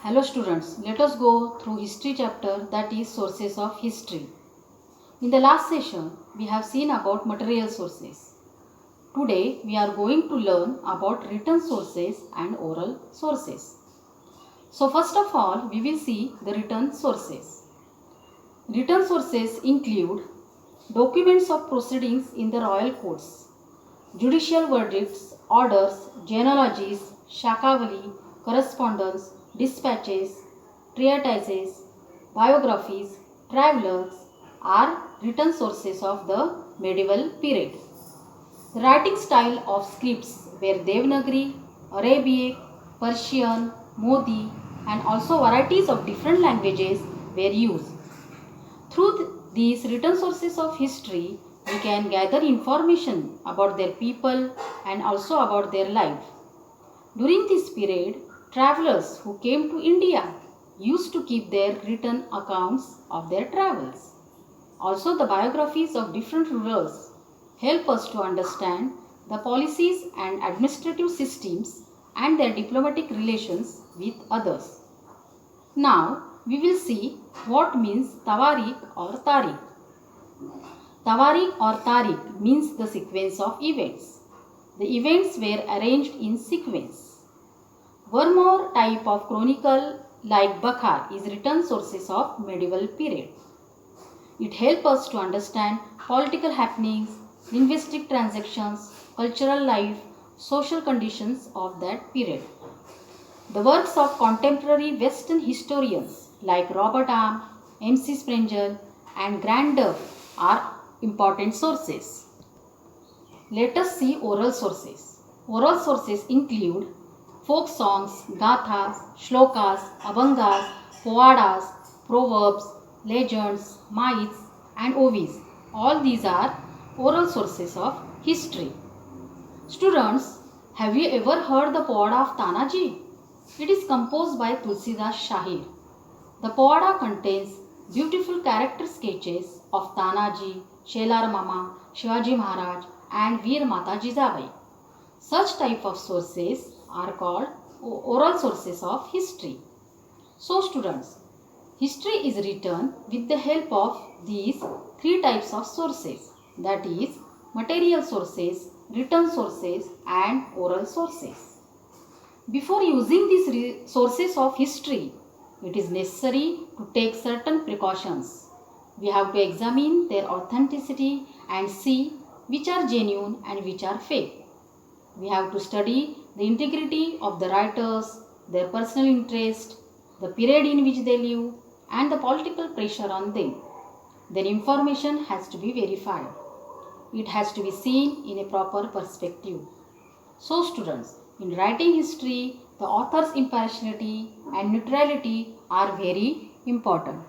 Hello students, let us go through history chapter, that is sources of history. In the last session, we have seen about material sources. Today, we are going to learn about written sources and oral sources. So first of all, we will see the written sources. Written sources include documents of proceedings in the royal courts, judicial verdicts, orders, genealogies, shakavali, correspondence, dispatches, treatises, biographies, travelers are written sources of the medieval period. The writing style of scripts were Devanagari, Arabic, Persian, Modi, and also varieties of different languages were used. Through these written sources of history, we can gather information about their people and also about their life. During this period, travelers who came to India used to keep their written accounts of their travels. Also, the biographies of different rulers help us to understand the policies and administrative systems and their diplomatic relations with others. Now, we will see what means Tawarikh or Tarikh. Tawarikh or Tarikh means the sequence of events. The events were arranged in sequence. One more type of chronicle like Bakhar is written sources of medieval period. It helps us to understand political happenings, linguistic transactions, cultural life, social conditions of that period. The works of contemporary Western historians like Robert Arm, M.C. Sprengel and Grant Duff are important sources. Let us see oral sources. Oral sources include folk songs, gathas, shlokas, abhangas, povadas, proverbs, legends, myths and ovis. All these are oral sources of history. Students, have you ever heard the Povada of Tanaji? It is composed by Tulsidas Shahir. The Povada contains beautiful character sketches of Tanaji, Shelar Mama, Shivaji Maharaj and Veer Mata Jizabai. Such type of sources are called oral sources of history. So students, history is written with the help of these three types of sources, that is material sources, written sources and oral sources. Before using these sources of history, it is necessary to take certain precautions. We have to examine their authenticity and see which are genuine and which are fake. We have to study the integrity of the writers, their personal interest, the period in which they live and the political pressure on them. Their information has to be verified. It has to be seen in a proper perspective. So students, in writing history, the author's impartiality and neutrality are very important.